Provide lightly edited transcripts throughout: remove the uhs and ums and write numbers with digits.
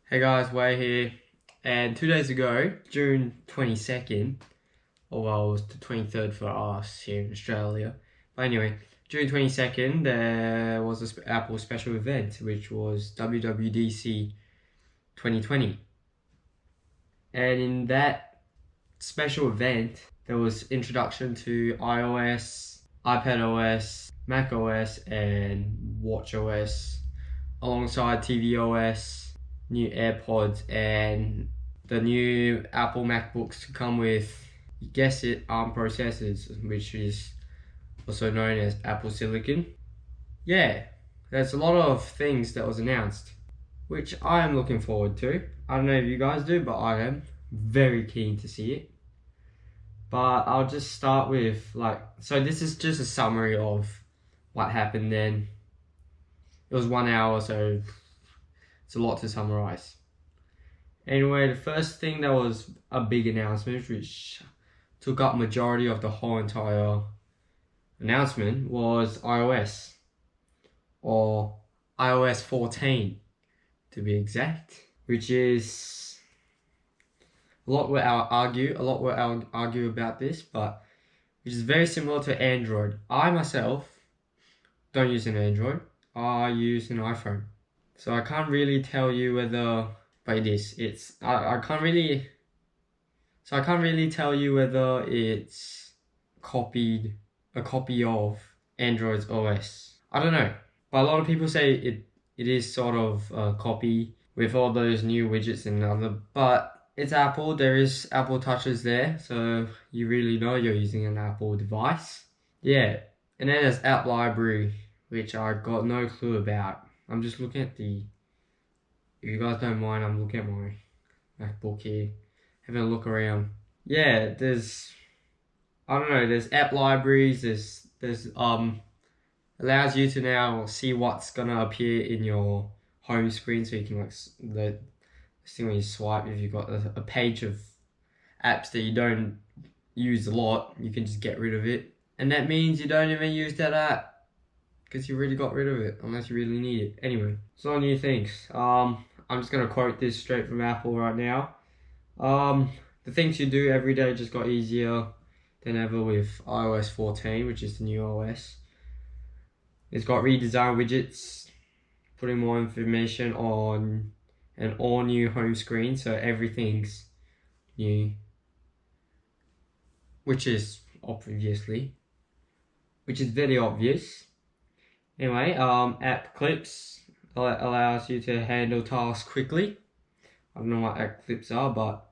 Hey guys, Way here, and 2 days ago, June 22nd, or well, it was the 23rd for us here in Australia, but anyway, June 22nd, there was an Apple special event, which was WWDC 2020, and in that special event, there was introduction to iOS, iPadOS, macOS, and watchOS, alongside tvOS, new AirPods, and the new Apple MacBooks to come with, you guess it, ARM processors, which is also known as Apple Silicon. Yeah, there's a lot of things that was announced, which I am looking forward to. I don't know if you guys do, but I am very keen to see it. But I'll just start with, so this is just a summary of what happened then. It was 1 hour, so it's a lot to summarize. Anyway, the first thing that was a big announcement, which took up majority of the whole entire announcement, was iOS, or iOS 14 to be exact, which is a lot will argue about this, but which is very similar to Android. I myself don't use an Android, I use an iPhone. So I can't really tell you whether I can't really tell you whether it's a copy of Android's OS. I don't know. But a lot of people say it is sort of a copy with all those new widgets and other, but it's Apple, there is Apple touches there, so you really know you're using an Apple device. Yeah. And then there's App Library, which I got no clue about. I'm just looking at if you guys don't mind, I'm looking at my MacBook here, having a look around. Yeah, there's app libraries, there's allows you to now see what's gonna appear in your home screen, so you can the thing when you swipe, if you've got a page of apps that you don't use a lot, you can just get rid of it. And that means you don't even use that app, because you already got rid of it, unless you really need it. Anyway, so new things. I'm just gonna quote this straight from Apple right now. The things you do every day just got easier than ever with iOS 14, which is the new OS. It's got redesigned widgets, putting more information on an all new home screen, so everything's new, which is very obvious. Anyway, app clips allows you to handle tasks quickly. I don't know what app clips are, but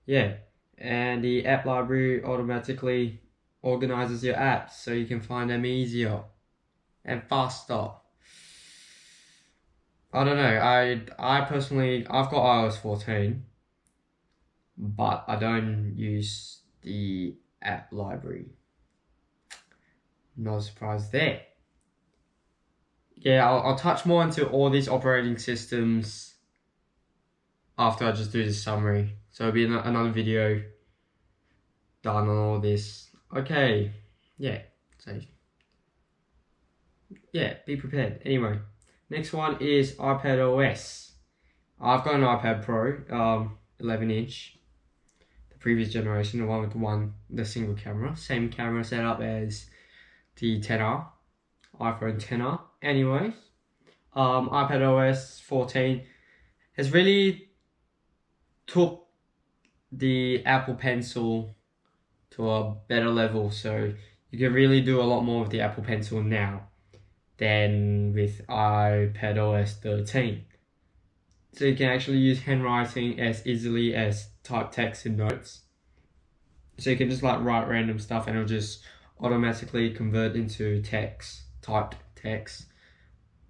yeah. And the app library automatically organizes your apps so you can find them easier and faster. I don't know, I personally, I've got iOS 14, but I don't use the app library. No surprise there. Yeah, I'll touch more into all these operating systems after I just do this summary. So it'll be another video done on all this. Okay, yeah, so yeah, be prepared. Anyway, next one is iPadOS. I've got an iPad Pro, 11-inch, the previous generation, the one with the single camera, same camera setup as the 10R, iPhone 10R. Anyways, iPadOS 14 has really took the Apple Pencil to a better level, so you can really do a lot more with the Apple Pencil now than with iPadOS 13. So you can actually use handwriting as easily as type text in notes. So you can just write random stuff and it'll just automatically convert into text, typed text.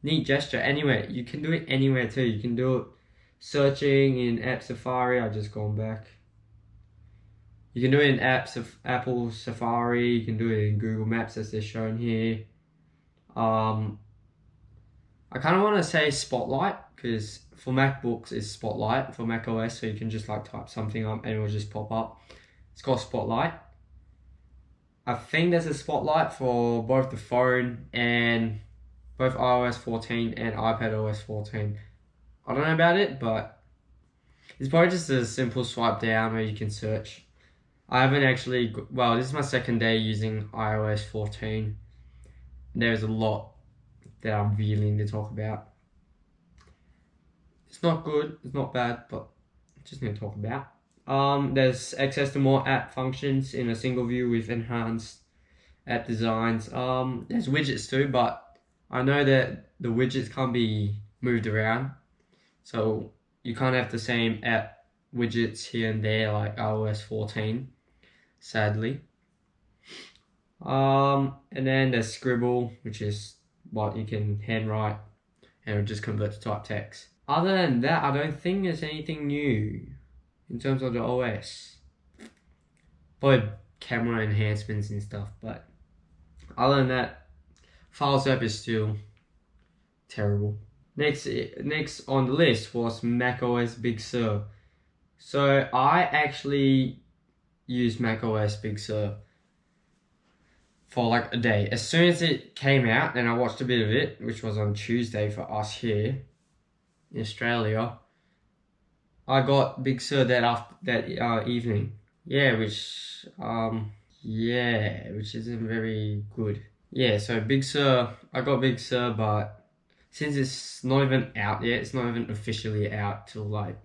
Neat gesture. Anyway, you can do it anywhere too. You can do it searching in App Safari. I've just gone back. You can do it in Apple Safari. You can do it in Google Maps, as they're shown here. I kind of want to say Spotlight, because for MacBooks it's Spotlight. For macOS, so you can just type something up and it will just pop up. It's called Spotlight. I think there's a Spotlight for both the phone and both iOS 14 and iPadOS 14. I don't know about it, but It's probably just a simple swipe down where you can search. I haven't actually, well, this is my second day using iOS 14. There's a lot that I'm really need to talk about. It's not good, it's not bad, but just need to talk about. There's access to more app functions in a single view with enhanced app designs. There's widgets too, but I know that the widgets can't be moved around, so you can't have the same app widgets here and there like iOS 14, sadly. And then there's Scribble, which is what you can handwrite and it'll just convert to type text. Other than that, I don't think there's anything new in terms of the OS. Probably camera enhancements and stuff, but other than that, file swap is still terrible. Next on the list was macOS Big Sur. So I actually used macOS Big Sur for like a day. As soon as it came out, and I watched a bit of it, which was on Tuesday for us here in Australia, I got Big Sur that evening. Yeah, which isn't very good. Yeah, so Big Sur, I got Big Sur, but since it's not even out yet, it's not even officially out till like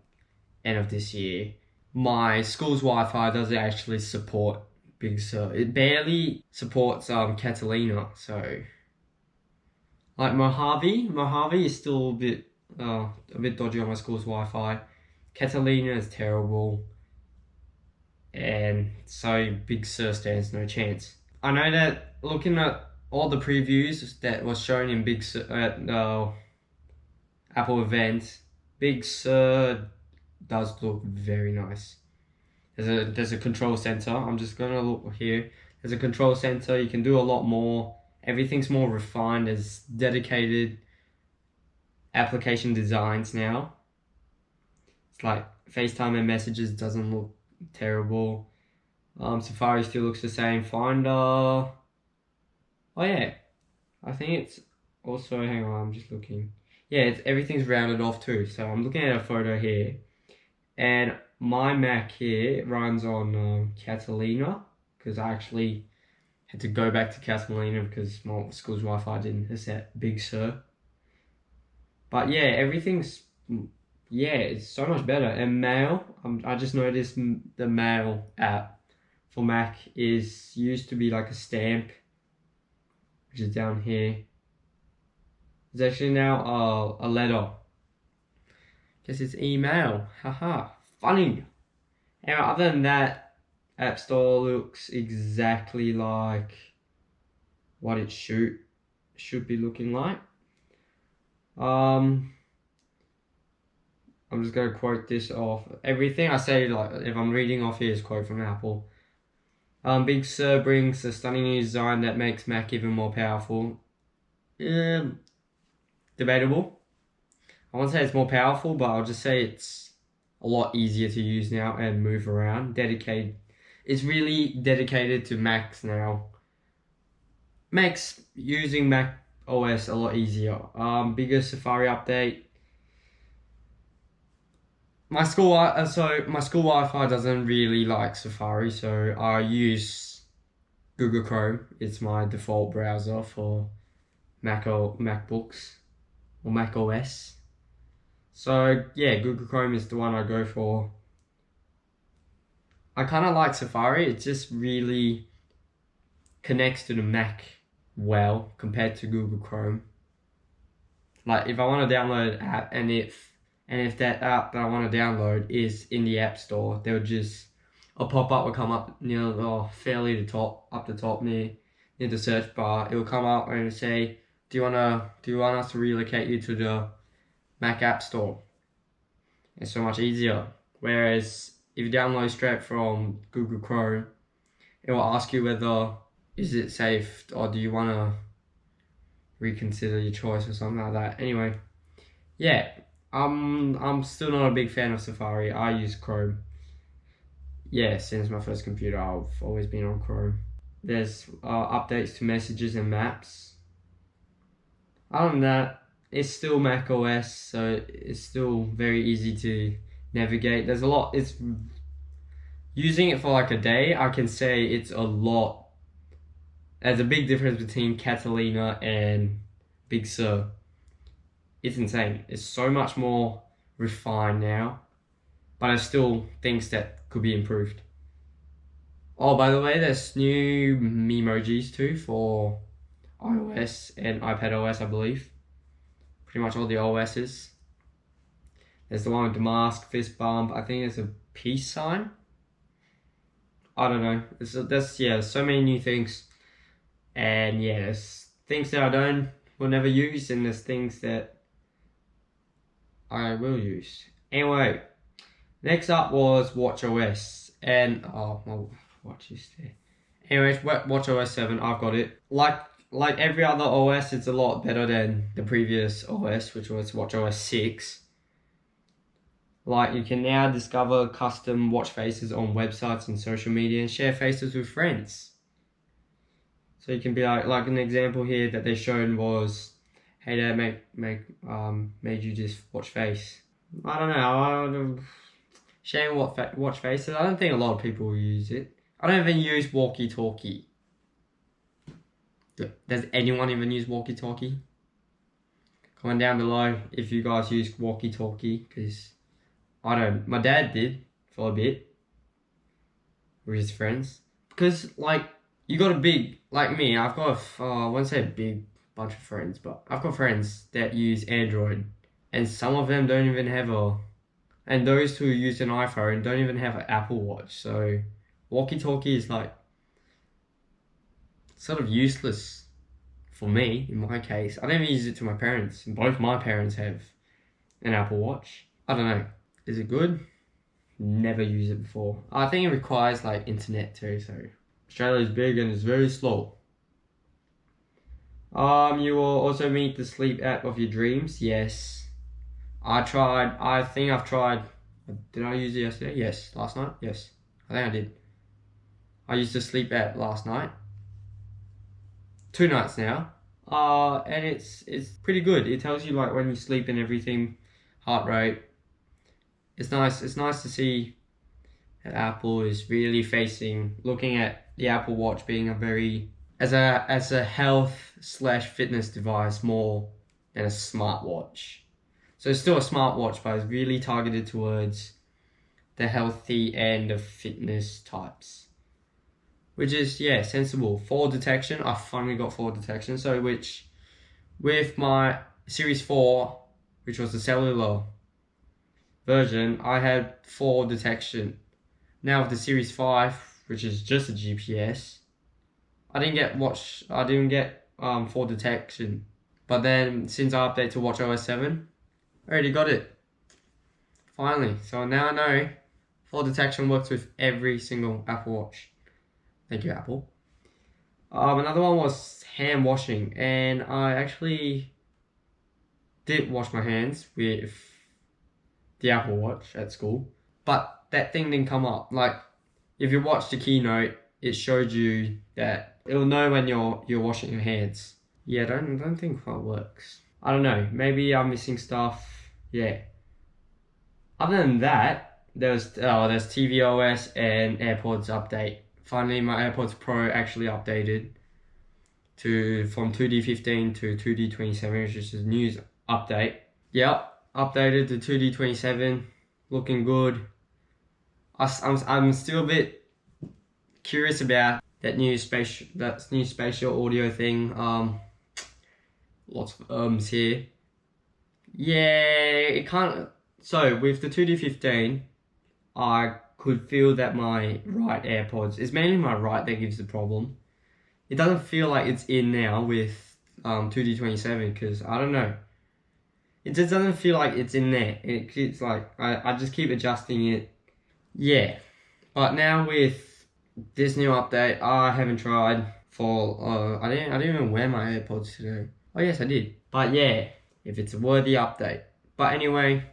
end of this year, my school's Wi-Fi doesn't actually support Big Sur. It barely supports Catalina, so like Mojave is still a bit dodgy on my school's Wi-Fi. Catalina is terrible, and so Big Sur stands no chance. I know that looking at all the previews that was shown in Big Sur at Apple event, Big Sur does look very nice. There's a control center. I'm just gonna look here. There's a control center. You can do a lot more. Everything's more refined. There's dedicated application designs now. It's like FaceTime and messages doesn't look terrible. Safari still looks the same. Finder. Oh yeah, I think it's also, hang on, I'm just looking. Yeah, everything's rounded off too. So I'm looking at a photo here, and my Mac here runs on Catalina, because I actually had to go back to Catalina because my school's Wi-Fi didn't accept Big Sur. But yeah, everything's, it's so much better. And Mail, I just noticed the Mail app for Mac used to be like a stamp, which is down here. It's actually now a letter. Guess it's email. Haha, funny. Anyway, other than that, App Store looks exactly like what it should be looking like. I'm just gonna quote this off. Everything I say, like if I'm reading off here, is quote from Apple. Big Sur brings a stunning new design that makes Mac even more powerful. Debatable. I won't say it's more powerful, but I'll just say it's a lot easier to use now and move around. It's really dedicated to Macs now. Makes using Mac OS a lot easier. Bigger Safari update. My school Wi-Fi doesn't really like Safari, so I use Google Chrome. It's my default browser for MacBooks or Mac OS. So yeah, Google Chrome is the one I go for. I kind of like Safari. It just really connects to the Mac well compared to Google Chrome. Like if I want to download an app, and if that app that I want to download is in the App Store, a pop-up will come up fairly up the top near the search bar. It will come up and it'll say, do you want us to relocate you to the Mac App Store? It's so much easier. Whereas if you download straight from Google Chrome, it will ask you whether is it safe or do you want to reconsider your choice or something like that. Anyway, yeah, I'm still not a big fan of Safari. I use Chrome. Yeah, since my first computer, I've always been on Chrome. There's updates to messages and maps. Other than that, it's still Mac OS, so it's still very easy to navigate. There's a lot. It's using it for like a day. I can say it's a lot. There's a big difference between Catalina and Big Sur. It's insane. It's so much more refined now, but there's still things that could be improved. Oh, by the way, there's new memojis too for iOS and iPadOS, I believe. Pretty much all the OSs. There's the one with the mask, fist bump. I think it's a peace sign. I don't know. There's so many new things, and yeah, there's things that I will never use, and there's things that I will use. Anyway, next up was WatchOS, and watch is there. Anyways, WatchOS 7, I've got it. Like every other OS, it's a lot better than the previous OS, which was WatchOS 6. Like, you can now discover custom watch faces on websites and social media and share faces with friends. So you can be like an example here that they showed was, hey Dad, made you just watch face. I don't know. Sharing watch faces. I don't think a lot of people use it. I don't even use walkie-talkie. Does anyone even use walkie-talkie? Comment down below if you guys use walkie-talkie, because I don't. My dad did for a bit with his friends. Because, like, you got a big, like me, I've got I won't say a big bunch of friends, but I've got friends that use Android, and some of them don't even have and those who use an iPhone don't even have an Apple Watch. So walkie-talkie is like sort of useless for me in my case. I don't even use it to my parents, and both my parents have an Apple Watch. I don't know. Is it good? Never used it before. I think it requires like internet too, so Australia is big and it's very slow. You will also meet the sleep app of your dreams. Yes. I think I've tried. Did I use it yesterday? Yes. Last night? Yes. I think I did. I used the sleep app last night. 2 nights now. And it's pretty good. It tells you like when you sleep and everything, heart rate. It's nice to see that Apple is really looking at the Apple Watch being as a health/fitness device more than a smartwatch. So it's still a smartwatch, but it's really targeted towards the healthy and the fitness types. Which is, yeah, sensible. Fall detection, I finally got fall detection. So with my Series 4, which was the cellular version, I had fall detection. Now with the Series 5, which is just a GPS, I didn't get fall detection. But then since I update to WatchOS 7, I already got it. Finally. So now I know fall detection works with every single Apple Watch. Thank you, Apple. Another one was hand washing, and I actually did wash my hands with the Apple Watch at school, but that thing didn't come up. Like, if you watch the keynote, it showed you that it'll know when you're washing your hands. Yeah, I don't think that works. I don't know. Maybe I'm missing stuff. Yeah. Other than that, there's tvOS and AirPods update. Finally, my AirPods Pro actually updated from 2D15 to 2D27, which is a news update. Yep, updated to 2D27, looking good. I'm still a bit curious about that new spatial audio thing. Lots of ums here. Yeah, it can't. So with the 2D15, I could feel that my right AirPods, it's mainly my right that gives the problem. It doesn't feel like it's in now with 2D27, because I don't know. It just doesn't feel like it's in there. It's like I just keep adjusting it. Yeah, but now with this new update, I haven't tried for. I didn't even wear my AirPods today. Oh yes, I did. But yeah, if it's a worthy update. But anyway,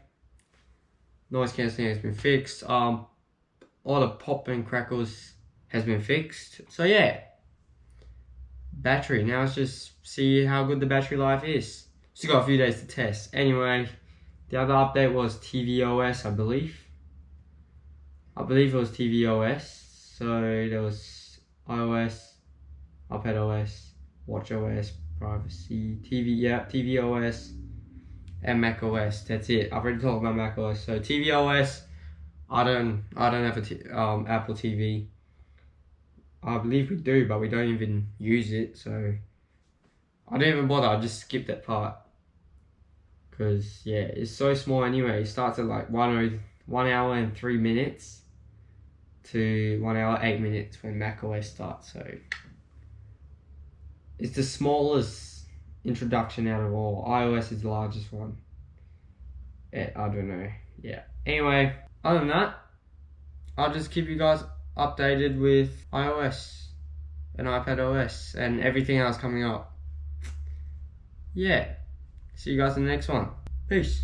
noise cancelling has been fixed. All the pop and crackles has been fixed. So yeah, battery. Now let's just see how good the battery life is. Still got a few days to test. Anyway, the other update was tvOS, I believe. I believe it was tvOS. So there was iOS, iPadOS, watchOS, privacy, tvOS, and macOS. That's it. I've already talked about macOS. So tvOS, I don't have a Apple TV. I believe we do, but we don't even use it. So I don't even bother. I just skip that part. Because yeah, it's so small anyway. It starts at like 1 hour and 3 minutes to 1 hour 8 minutes when macOS starts. So it's the smallest introduction out of all. iOS is the largest one. I don't know. Yeah. Anyway, other than that, I'll just keep you guys updated with iOS and iPadOS and everything else coming up. Yeah. See you guys in the next one. Peace.